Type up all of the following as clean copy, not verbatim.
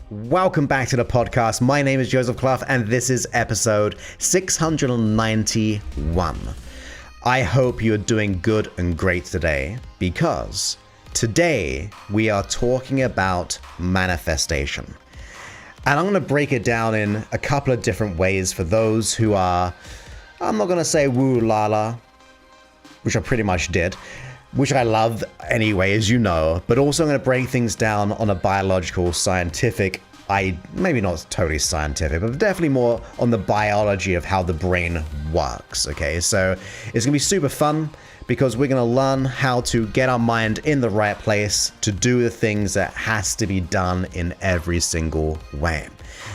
Welcome back to the podcast. My name is Joseph Clough, and this is episode 691. I hope you're doing good and great today, because today we are talking about manifestation. And I'm going to break it down in a couple of different ways for those who are, I'm not going to say woo la la, which I pretty much did, which I love anyway, as you know, but also I'm going to break things down on a biological, scientific, maybe not totally scientific, but definitely more on the biology of how the brain works, okay? So it's going to be super fun because we're going to learn how to get our mind in the right place to do the things that has to be done in every single way.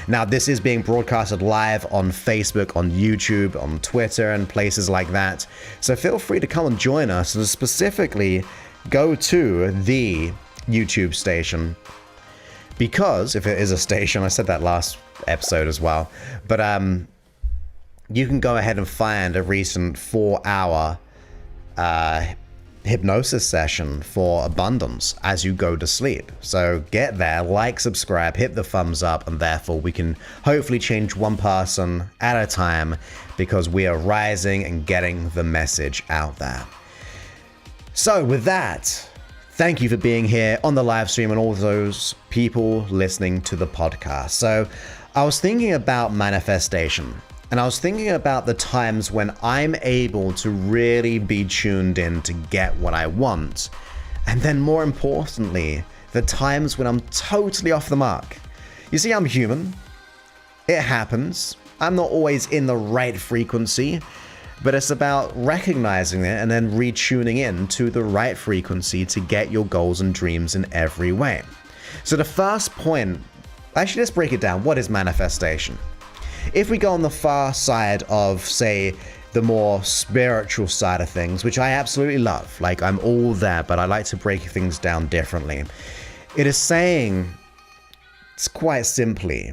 Now, this is being broadcasted live on Facebook, on YouTube, on Twitter, and places like that. So feel free to come and join us, and specifically go to the YouTube station. Because if it is a station, I said that last episode as well, but you can go ahead and find a recent 4-hour hypnosis session for abundance as you go to sleep. So get there, like, subscribe, hit the thumbs up, and therefore we can hopefully change one person at a time, because we are rising and getting the message out there. So with that, thank you for being here on the live stream and all those people listening to the podcast. So I was thinking about manifestation. And I was thinking about the times when I'm able to really be tuned in to get what I want. And then more importantly, the times when I'm totally off the mark. You see, I'm human. It happens. I'm not always in the right frequency, but it's about recognizing it and then retuning in to the right frequency to get your goals and dreams in every way. So the first point, actually, let's break it down. What is manifestation? If we go on the far side of, say, the more spiritual side of things, which I absolutely love, like I'm all there, but I like to break things down differently. It is saying, it's quite simply,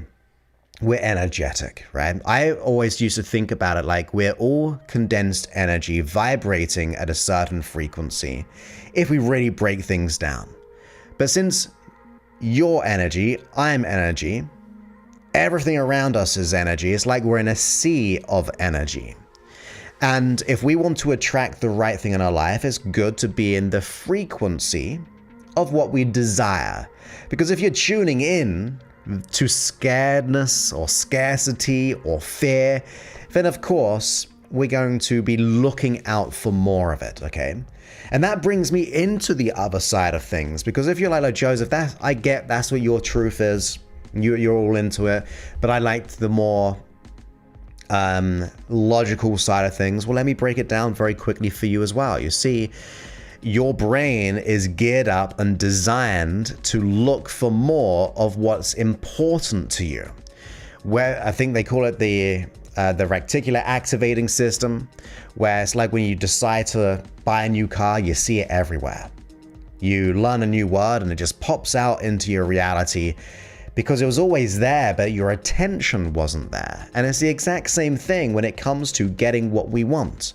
we're energetic, right? I always used to think about it like we're all condensed energy vibrating at a certain frequency if we really break things down. But since you're energy, I'm energy, everything around us is energy. It's like we're in a sea of energy. And if we want to attract the right thing in our life, it's good to be in the frequency of what we desire. Because if you're tuning in to scaredness or scarcity or fear, then of course we're going to be looking out for more of it, okay? And that brings me into the other side of things, because if you're like Joseph, I get that's what your truth is. You're all into it, but I like the more logical side of things. Well, let me break it down very quickly for you as well. You see, your brain is geared up and designed to look for more of what's important to you. Where I think they call it the reticular activating system, where it's like when you decide to buy a new car, you see it everywhere. You learn a new word and it just pops out into your reality, because it was always there, but your attention wasn't there. And it's the exact same thing when it comes to getting what we want.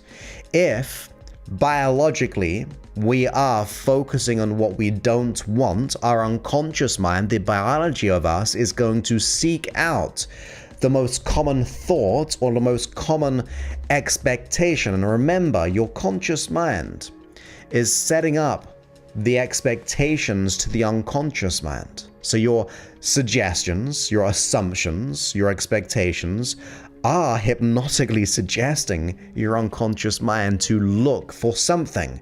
If biologically we are focusing on what we don't want, our unconscious mind, the biology of us, is going to seek out the most common thought or the most common expectation. And remember, your conscious mind is setting up the expectations to the unconscious mind. So your suggestions, your assumptions, your expectations are hypnotically suggesting your unconscious mind to look for something.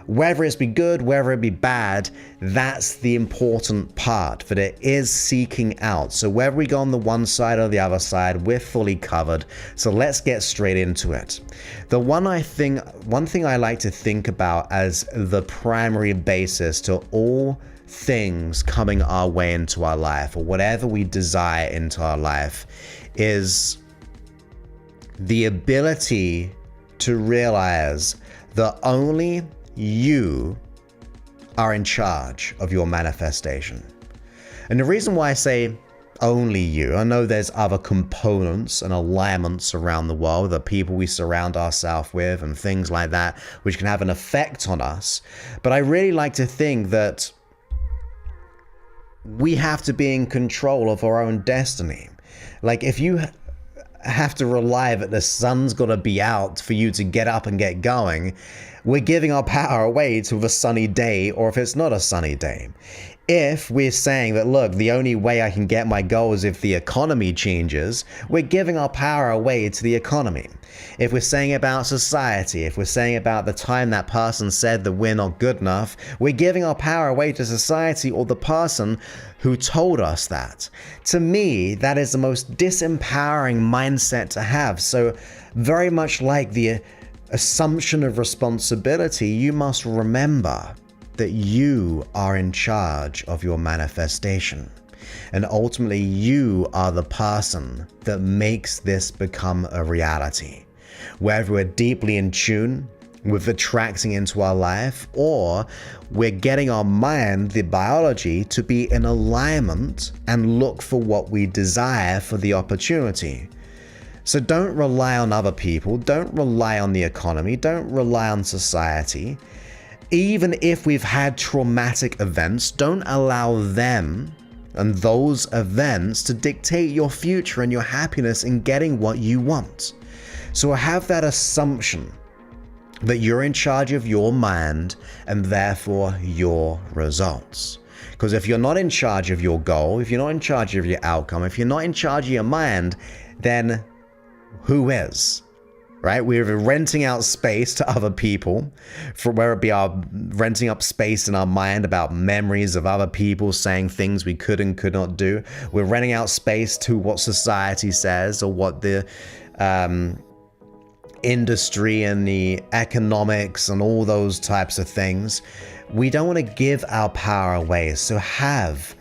Whether it be good, whether it be bad, that's the important part, that it is seeking out. So whether we go on the one side or the other side, we're fully covered. So let's get straight into it. One thing I like to think about as the primary basis to all things coming our way into our life, or whatever we desire into our life, is the ability to realize that only you are in charge of your manifestation. And the reason why I say only you, I know there's other components and alignments around the world, the people we surround ourselves with and things like that, which can have an effect on us. But I really like to think that we have to be in control of our own destiny. Like, if you have to rely that the sun's got to be out for you to get up and get going, we're giving our power away to a sunny day, or if it's not a sunny day. If we're saying that, look, the only way I can get my goal is if the economy changes, we're giving our power away to the economy. If we're saying about society, if we're saying about the time that person said that we're not good enough, we're giving our power away to society or the person who told us that. To me, that is the most disempowering mindset to have. So very much like the assumption of responsibility, you must remember that you are in charge of your manifestation. And ultimately, you are the person that makes this become a reality. Whether we're deeply in tune with attracting into our life, or we're getting our mind, the biology, to be in alignment and look for what we desire for the opportunity. So don't rely on other people, don't rely on the economy, don't rely on society. Even if we've had traumatic events, don't allow them and those events to dictate your future and your happiness in getting what you want. So have that assumption that you're in charge of your mind and therefore your results. Because if you're not in charge of your goal, if you're not in charge of your outcome, if you're not in charge of your mind, then who is? Right? We're renting out space to other people, for where it be our renting up space in our mind about memories of other people saying things we could and could not do. We're renting out space to what society says or what the industry and the economics and all those types of things. We don't want to give our power away. So have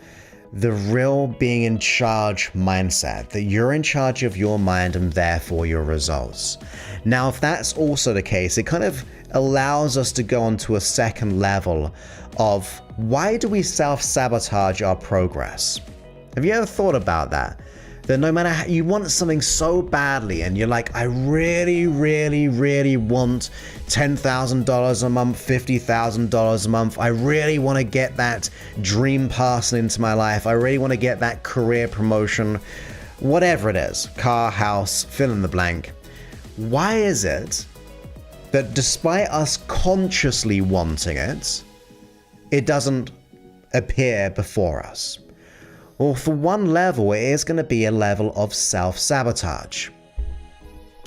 the real being in charge mindset, that you're in charge of your mind and therefore your results. Now, if that's also the case, it kind of allows us to go on to a second level of why do we self-sabotage our progress? Have you ever thought about that? That no matter how you want something so badly and you're like, I really, really, really want $10,000 a month, $50,000 a month. I really want to get that dream person into my life. I really want to get that career promotion, whatever it is, car, house, fill in the blank. Why is it that despite us consciously wanting it, it doesn't appear before us? Well, for one level, it is going to be a level of self-sabotage.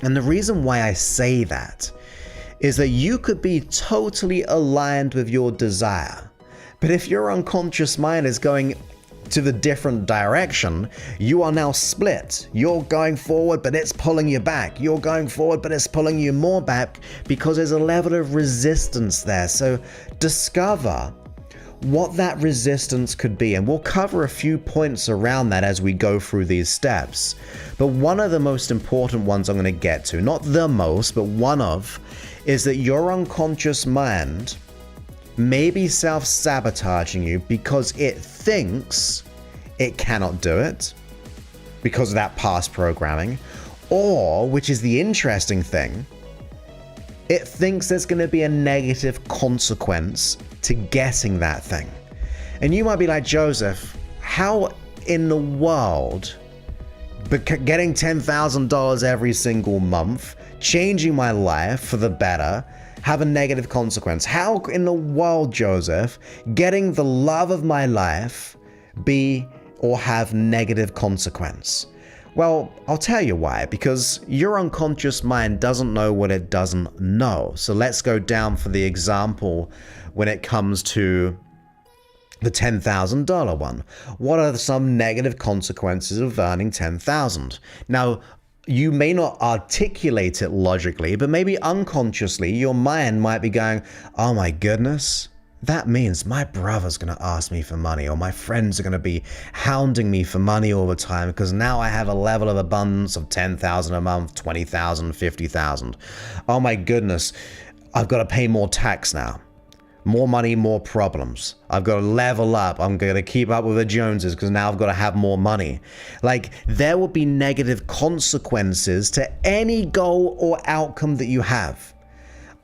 And the reason why I say that is that you could be totally aligned with your desire, but if your unconscious mind is going to the different direction, you are now split. You're going forward, but it's pulling you back. You're going forward, but it's pulling you more back because there's a level of resistance there. So discover what that resistance could be, and we'll cover a few points around that as we go through these steps. But one of the most important ones I'm going to get to, not the most, but one of, is that your unconscious mind may be self-sabotaging you because it thinks it cannot do it because of that past programming, or, which is the interesting thing, it thinks there's going to be a negative consequence to getting that thing. And you might be like, Joseph, how in the world getting $10,000 every single month, changing my life for the better, have a negative consequence? How in the world, Joseph, getting the love of my life be or have negative consequence? Well, I'll tell you why, because your unconscious mind doesn't know what it doesn't know. So let's go down for the example when it comes to the $10,000 one. What are some negative consequences of earning $10,000? Now, you may not articulate it logically, but maybe unconsciously, your mind might be going, oh my goodness, that means my brother's going to ask me for money, or my friends are going to be hounding me for money all the time because now I have a level of abundance of $10,000 a month, $20,000, $50,000. Oh my goodness, I've got to pay more tax now. More money, more problems. I've got to level up. I'm going to keep up with the Joneses because now I've got to have more money. Like, there will be negative consequences to any goal or outcome that you have.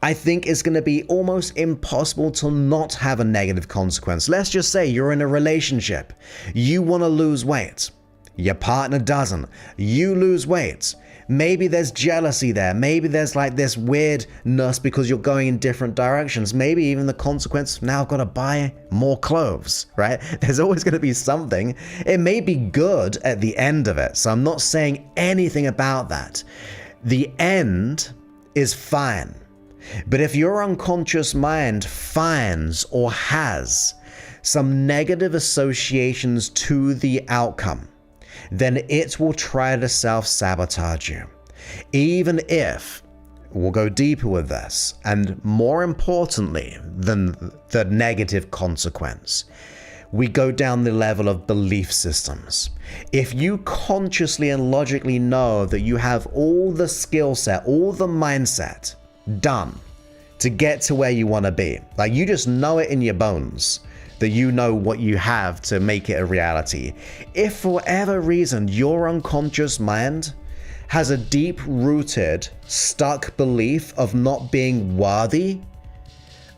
I think it's going to be almost impossible to not have a negative consequence. Let's just say you're in a relationship. You want to lose weight. Your partner doesn't. You lose weight. Maybe there's jealousy there. Maybe there's like this weirdness because you're going in different directions. Maybe even the consequence, now I've got to buy more clothes, right? There's always going to be something. It may be good at the end of it. So I'm not saying anything about that. The end is fine. But if your unconscious mind finds or has some negative associations to the outcome, then it will try to self-sabotage you. Even if, we'll go deeper with this, and more importantly than the negative consequence, we go down the level of belief systems. If you consciously and logically know that you have all the skill set, all the mindset done to get to where you want to be, like you just know it in your bones, that you know what you have to make it a reality. If for whatever reason your unconscious mind has a deep-rooted, stuck belief of not being worthy,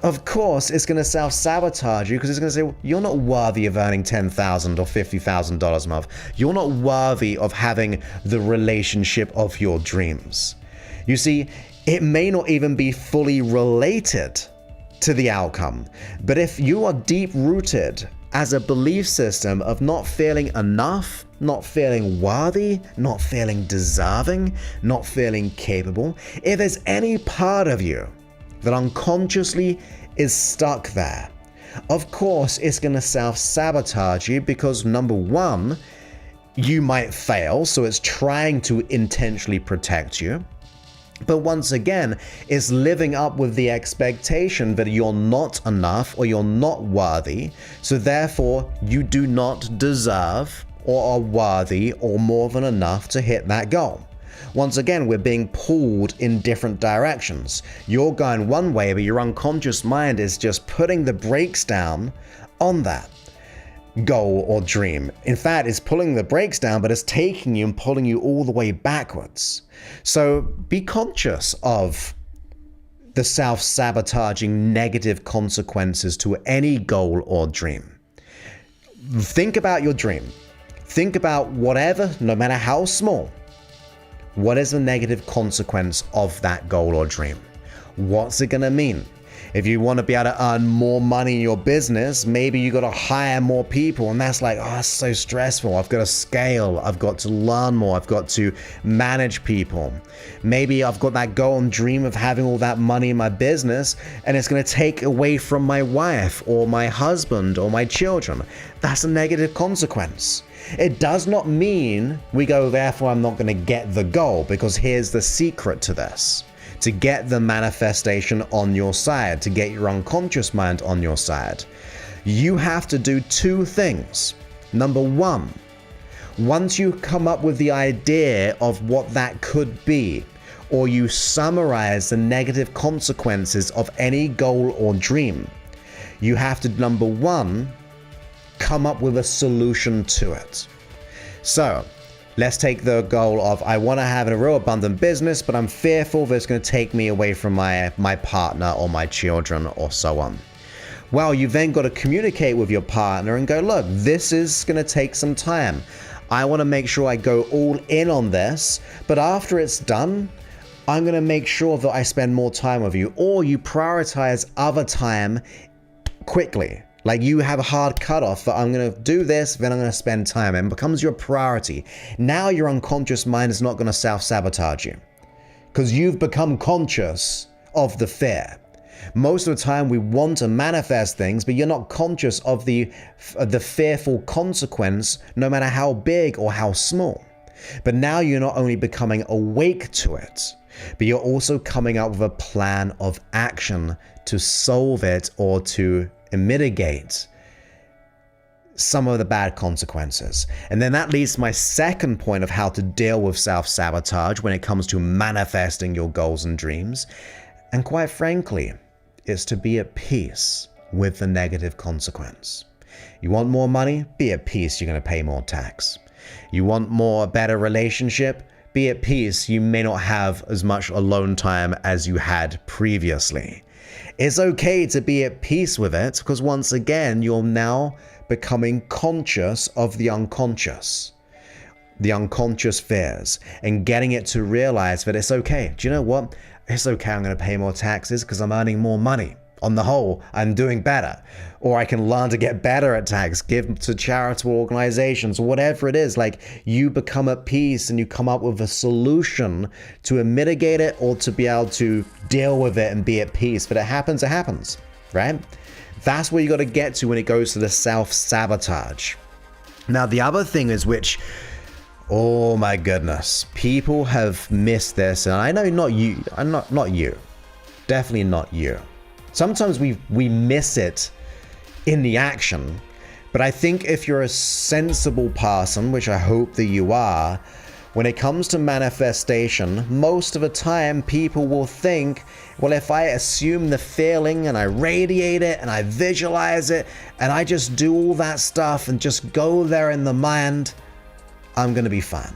of course it's going to self-sabotage you because it's going to say, well, you're not worthy of earning $10,000 or $50,000 a month. You're not worthy of having the relationship of your dreams. You see, it may not even be fully related to the outcome, but if you are deep-rooted as a belief system of not feeling enough, not feeling worthy, not feeling deserving, not feeling capable, if there's any part of you that unconsciously is stuck there, of course it's going to self-sabotage you because number one, you might fail, so it's trying to intentionally protect you. But once again, it's living up with the expectation that you're not enough or you're not worthy, so therefore you do not deserve or are worthy or more than enough to hit that goal. Once again, we're being pulled in different directions. You're going one way, but your unconscious mind is just putting the brakes down on that goal or dream. In fact, it's pulling the brakes down, but it's taking you and pulling you all the way backwards. So be conscious of the self-sabotaging negative consequences to any goal or dream. Think about your dream. Think about whatever, no matter how small, what is the negative consequence of that goal or dream? What's it going to mean? If you want to be able to earn more money in your business, maybe you got to hire more people, and that's like, oh, that's so stressful. I've got to scale. I've got to learn more. I've got to manage people. Maybe I've got that goal and dream of having all that money in my business, and it's going to take away from my wife or my husband or my children. That's a negative consequence. It does not mean we go, therefore I'm not going to get the goal, because here's the secret to this. To get the manifestation on your side, to get your unconscious mind on your side, you have to do two things. Number one, once you come up with the idea of what that could be, or you summarize the negative consequences of any goal or dream, you have to, number one, come up with a solution to it. So, let's take the goal of, I want to have a real abundant business, but I'm fearful that it's going to take me away from my partner or my children or so on. Well, you've then got to communicate with your partner and go, look, this is going to take some time. I want to make sure I go all in on this, but after it's done, I'm going to make sure that I spend more time with you, or you prioritize other time quickly. Like you have a hard cutoff that I'm going to do this, then I'm going to spend time. It becomes your priority. Now your unconscious mind is not going to self-sabotage you because you've become conscious of the fear. Most of the time we want to manifest things, but you're not conscious of the fearful consequence, no matter how big or how small. But now you're not only becoming awake to it, but you're also coming up with a plan of action to solve it or to mitigate some of the bad consequences. And then that leads to my second point of how to deal with self-sabotage when it comes to manifesting your goals and dreams. And quite frankly, is to be at peace with the negative consequence. You want more money? Be at peace you're going to pay more tax. You want a better relationship? be at peace, you may not have as much alone time as you had previously. It's okay to be at peace with it, because once again, you're now becoming conscious of the unconscious fears, and getting it to realize that it's okay. Do you know what? It's okay, I'm going to pay more taxes because I'm earning more money. On the whole, I'm doing better. Or I can learn to get better at tax, give to charitable organizations, whatever it is. Like, you become at peace and you come up with a solution to mitigate it or to be able to deal with it and be at peace. But it happens, right? That's where you got to get to when it goes to the self-sabotage. Now, the other thing is which, oh my goodness, people have missed this. And I know not you, not you, definitely not you. Sometimes we miss it in the action, but I think if you're a sensible person, which I hope that you are, when it comes to manifestation, most of the time people will think, well, if I assume the feeling and I radiate it and I visualize it and I just do all that stuff and just go there in the mind, I'm going to be fine.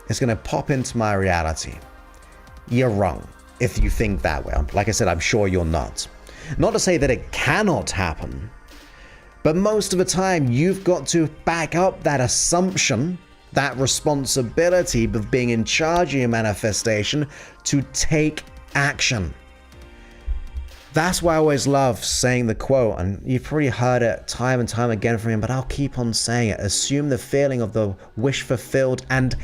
It's going to pop into my reality. You're wrong if you think that way. Like I said, I'm sure you're not. Not to say that it cannot happen, but most of the time you've got to back up that assumption, that responsibility of being in charge of your manifestation to take action. That's why I always love saying the quote, and you've probably heard it time and time again from him, but I'll keep on saying it. Assume the feeling of the wish fulfilled and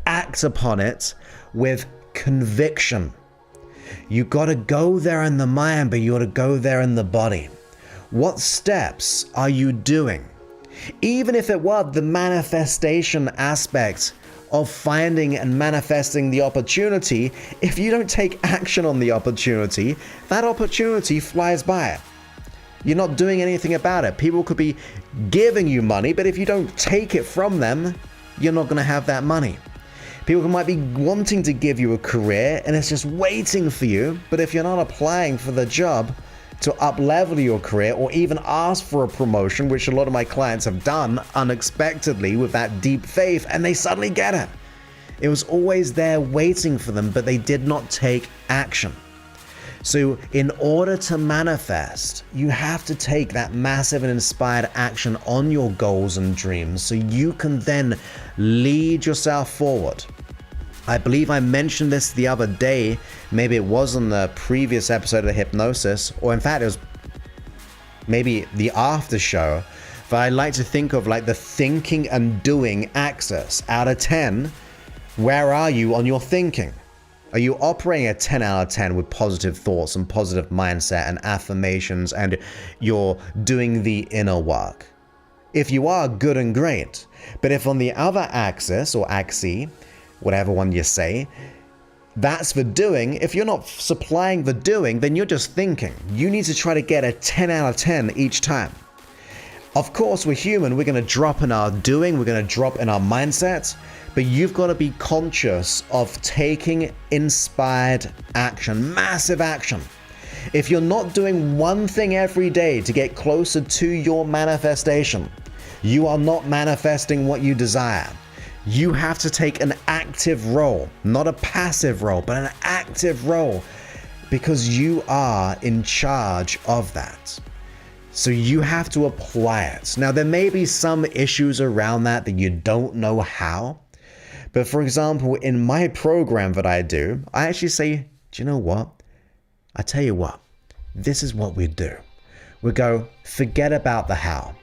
act upon it with conviction. You got to go there in the mind, but you got to go there in the body. What steps are you doing? Even if it were the manifestation aspect of finding and manifesting the opportunity, if you don't take action on the opportunity, that opportunity flies by. You're not doing anything about it. People could be giving you money, but if you don't take it from them, you're not going to have that money. People might be wanting to give you a career and it's just waiting for you, but if you're not applying for the job to up-level your career or even ask for a promotion, which a lot of my clients have done unexpectedly with that deep faith, and they suddenly get it. It was always there waiting for them, but they did not take action. So in order to manifest, you have to take that massive and inspired action on your goals and dreams so you can then lead yourself forward. I believe I mentioned this the other day, maybe it was on the previous episode of the hypnosis, or in fact it was maybe the after show, but I like to think of like the thinking and doing axis. Out of 10, where are you on your thinking? Are you operating a 10 out of 10 with positive thoughts and positive mindset and affirmations, and you're doing the inner work? If you are, good and great. But if on the other axis or axis, whatever one you say, that's the doing. If you're not supplying the doing, then you're just thinking. You need to try to get a 10 out of 10 each time. Of course, we're human. We're going to drop in our doing. We're going to drop in our mindset. But you've got to be conscious of taking inspired action, massive action. If you're not doing one thing every day to get closer to your manifestation, you are not manifesting what you desire. You have to take an active role, not a passive role, but an active role, because you are in charge of that. So you have to apply it. Now, there may be some issues around that you don't know how. But for example, in my program that I do, I actually say, do you know what? I tell you what, this is what we do. We go, forget about the how.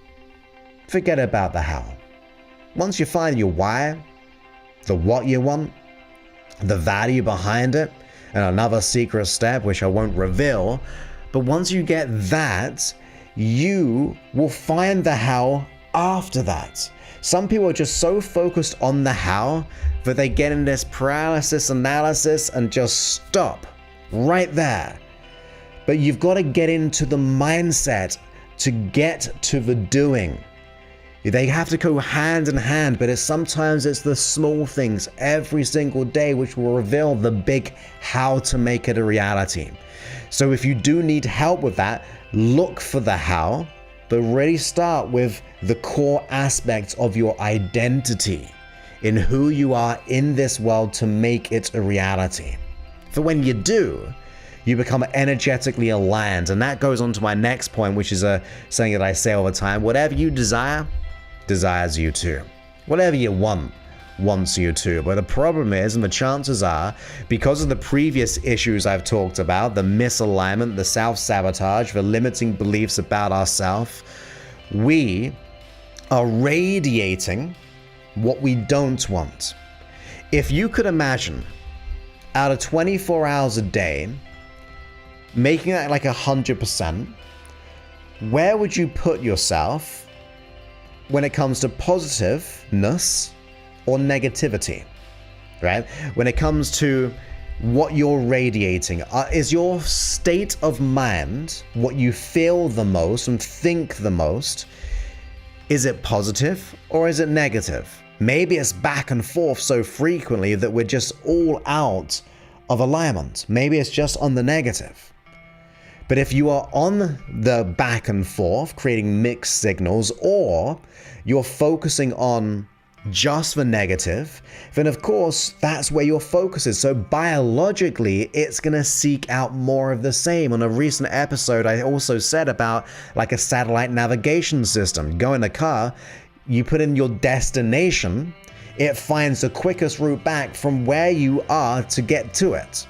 Forget about the how. Once you find your why, the what you want, the value behind it, and another secret step, which I won't reveal, but once you get that, you will find the how after that. Some people are just so focused on the how that they get in this paralysis analysis and just stop right there. But you've got to get into the mindset to get to the doing. They have to go hand in hand, but sometimes it's the small things every single day which will reveal the big how to make it a reality. So if you do need help with that, look for the how, but really start with the core aspects of your identity. in who you are in this world to make it a reality. For when you do, you become energetically aligned. And that goes on to my next point, which is something that I say all the time. Whatever you desire, desires you too. Whatever you want, wants you too. But the problem is, and the chances are, because of the previous issues I've talked about, the misalignment, the self-sabotage, the limiting beliefs about ourselves, we are radiating what we don't want. If you could imagine, out of 24 hours a day, making that like 100%, where would you put yourself when it comes to positiveness or negativity, right? When it comes to what you're radiating, is your state of mind, what you feel the most and think the most, is it positive or is it negative? Maybe it's back and forth so frequently that we're just all out of alignment. Maybe it's just on the negative. But if you are on the back and forth, creating mixed signals, or you're focusing on just the negative, then of course that's where your focus is. So biologically, it's going to seek out more of the same. On a recent episode, I also said about like a satellite navigation system. You go in a car, you put in your destination, it finds the quickest route back from where you are to get to it.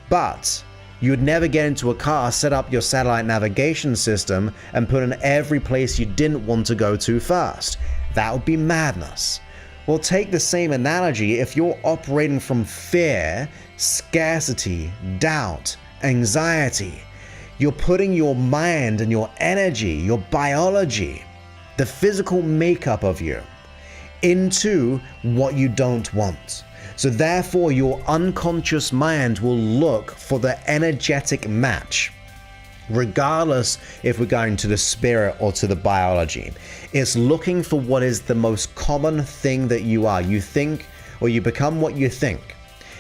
But you would never get into a car, set up your satellite navigation system, and put in every place you didn't want to go to first. That would be madness. Well, take the same analogy. If you're operating from fear, scarcity, doubt, anxiety, you're putting your mind and your energy, your biology, the physical makeup of you, into what you don't want. So therefore, your unconscious mind will look for the energetic match, regardless if we're going to the spirit or to the biology. It's looking for what is the most common thing that you are. You think, or you become what you think.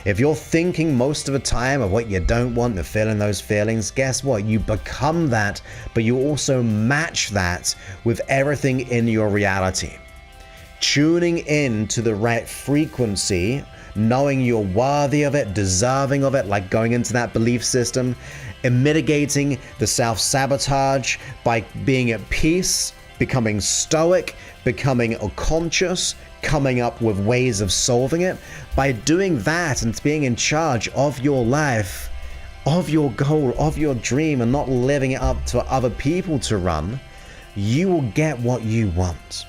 If you're thinking most of the time of what you don't want and feeling those feelings, guess what? You become that, but you also match that with everything in your reality. Tuning in to the right frequency, knowing you're worthy of it, deserving of it, like going into that belief system, and mitigating the self-sabotage by being at peace, becoming stoic, becoming conscious, coming up with ways of solving it. By doing that and being in charge of your life, of your goal, of your dream, and not living it up to other people to run, you will get what you want.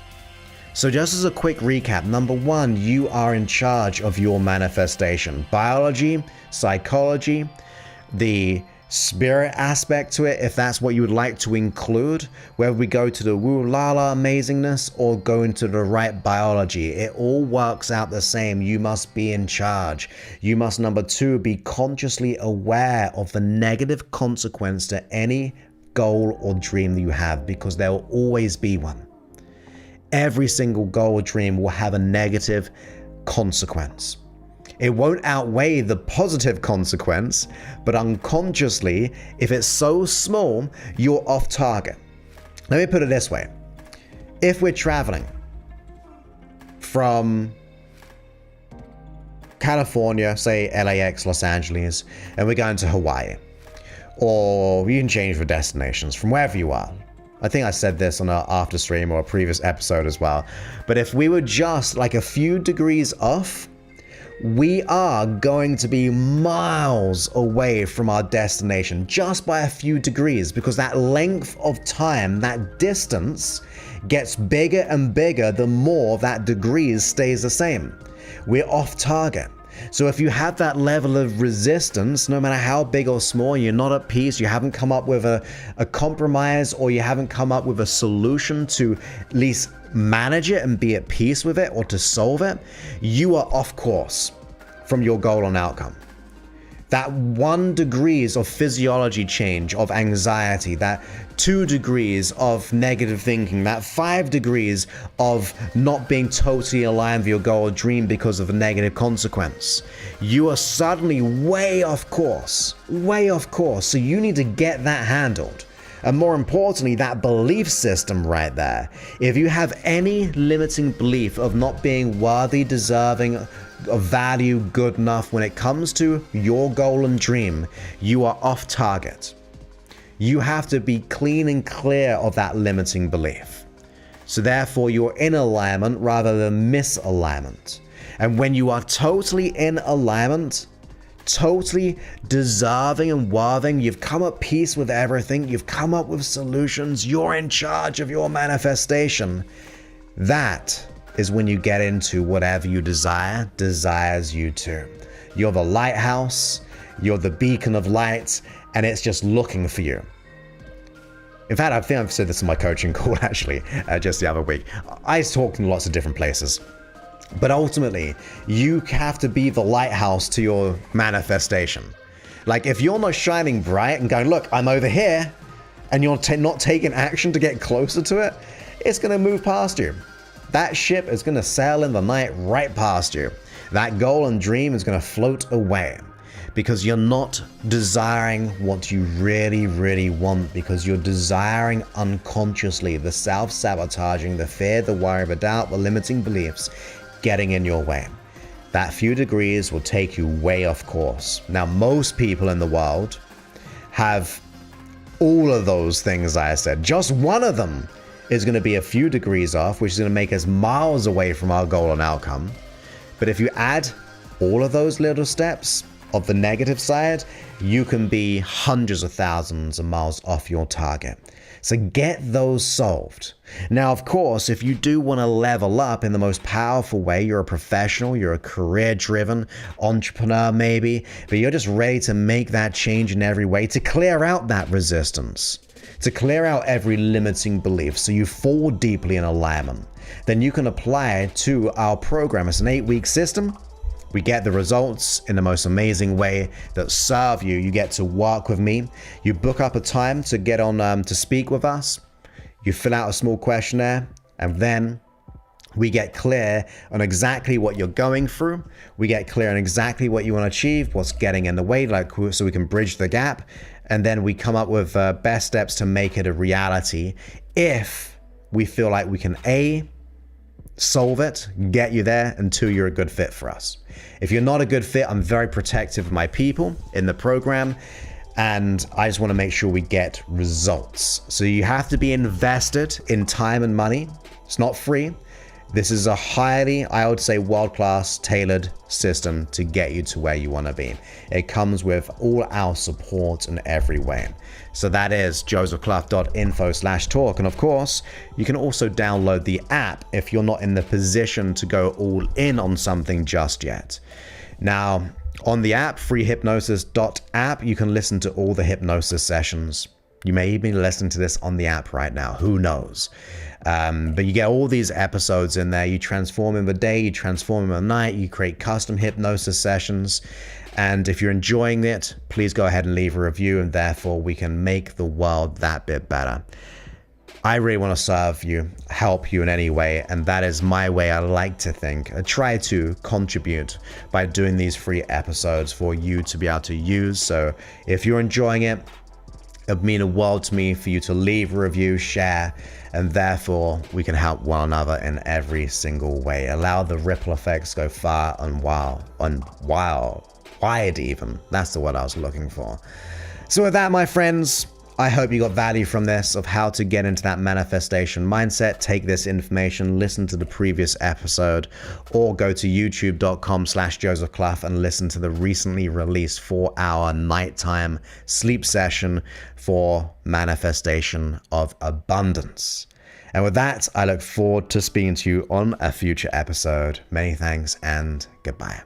So just as a quick recap, number one, you are in charge of your manifestation. Biology, psychology, the spirit aspect to it, if that's what you would like to include, whether we go to the woo-la-la amazingness or go into the right biology, it all works out the same. You must be in charge. You must, number two, be consciously aware of the negative consequence to any goal or dream that you have, because there will always be one. Every single goal or dream will have a negative consequence. It won't outweigh the positive consequence, but unconsciously, if it's so small, you're off target. Let me put it this way. If we're traveling from California, say LAX, Los Angeles, and we're going to Hawaii, or you can change the destinations from wherever you are. I think I said this on our after stream or a previous episode as well. But if we were just like a few degrees off, we are going to be miles away from our destination just by a few degrees, because that length of time, that distance gets bigger and bigger the more that degrees stays the same. We're off target. So if you have that level of resistance, no matter how big or small, you're not at peace, you haven't come up with a compromise, or you haven't come up with a solution to at least manage it and be at peace with it, or to solve it, you are off course from your goal and outcome. That 1 degrees of physiology change of anxiety, that 2 degrees of negative thinking, that 5 degrees of not being totally aligned with your goal or dream because of a negative consequence, you are suddenly way off course. So you need to get that handled. And more importantly, that belief system right there. If you have any limiting belief of not being worthy, deserving of value, good enough when it comes to your goal and dream, you are off target. You have to be clean and clear of that limiting belief. So therefore, you're in alignment rather than misalignment. And when you are totally in alignment, totally deserving and worthy, you've come at peace with everything, you've come up with solutions, you're in charge of your manifestation. That is when you get into whatever you desire, desires you to. You're the lighthouse, you're the beacon of light, and it's just looking for you. In fact, I think I've said this in my coaching call actually, just the other week. I talk in lots of different places. But ultimately, you have to be the lighthouse to your manifestation. Like if you're not shining bright and going, look, I'm over here, and you're not taking action to get closer to it, it's going to move past you. That ship is going to sail in the night right past you. That goal and dream is going to float away because you're not desiring what you really, really want, because you're desiring unconsciously the self-sabotaging, the fear, the worry, the doubt, the limiting beliefs getting in your way. That few degrees will take you way off course. Now, most people in the world have all of those things I said. Just one of them is going to be a few degrees off, which is going to make us miles away from our goal and outcome. But if you add all of those little steps of the negative side, you can be hundreds of thousands of miles off your target. So get those solved. Now, of course, if you do want to level up in the most powerful way, you're a professional, you're a career-driven entrepreneur maybe, but you're just ready to make that change in every way to clear out that resistance, to clear out every limiting belief so you fall deeply in alignment, then you can apply it to our program. It's an 8-week system. We get the results in the most amazing way that serve you. You get to work with me. You book up a time to get on to speak with us. You fill out a small questionnaire, and then we get clear on exactly what you're going through. We get clear on exactly what you want to achieve, what's getting in the way, so we can bridge the gap. And then we come up with best steps to make it a reality if we feel like we can A, solve it, get you there, and 2, you're a good fit for us. If you're not a good fit, I'm very protective of my people in the program, and I just want to make sure we get results. So you have to be invested in time and money. It's not free. This is a highly, I would say, world-class tailored system to get you to where you want to be. It comes with all our support in every way. So that is josephclough.info/talk. And of course, you can also download the app if you're not in the position to go all in on something just yet. Now, on the app, freehypnosis.app, you can listen to all the hypnosis sessions. You may even listen to this on the app right now. Who knows? But you get all these episodes in there. You transform in the day, you transform in the night, you create custom hypnosis sessions. And if you're enjoying it, please go ahead and leave a review, and therefore we can make the world that bit better. I really want to serve you, help you in any way, and that is my way. I like to think. I try to contribute by doing these free episodes for you to be able to use. So if you're enjoying it, it would mean a world to me for you to leave a review, share, and therefore we can help one another in every single way. Allow the ripple effects go far and wide even. That's the word I was looking for. So with that, my friends, I hope you got value from this of how to get into that manifestation mindset. Take this information, listen to the previous episode, or go to youtube.com/Joseph Clough and listen to the recently released 4-hour nighttime sleep session for manifestation of abundance. And with that, I look forward to speaking to you on a future episode. Many thanks and goodbye.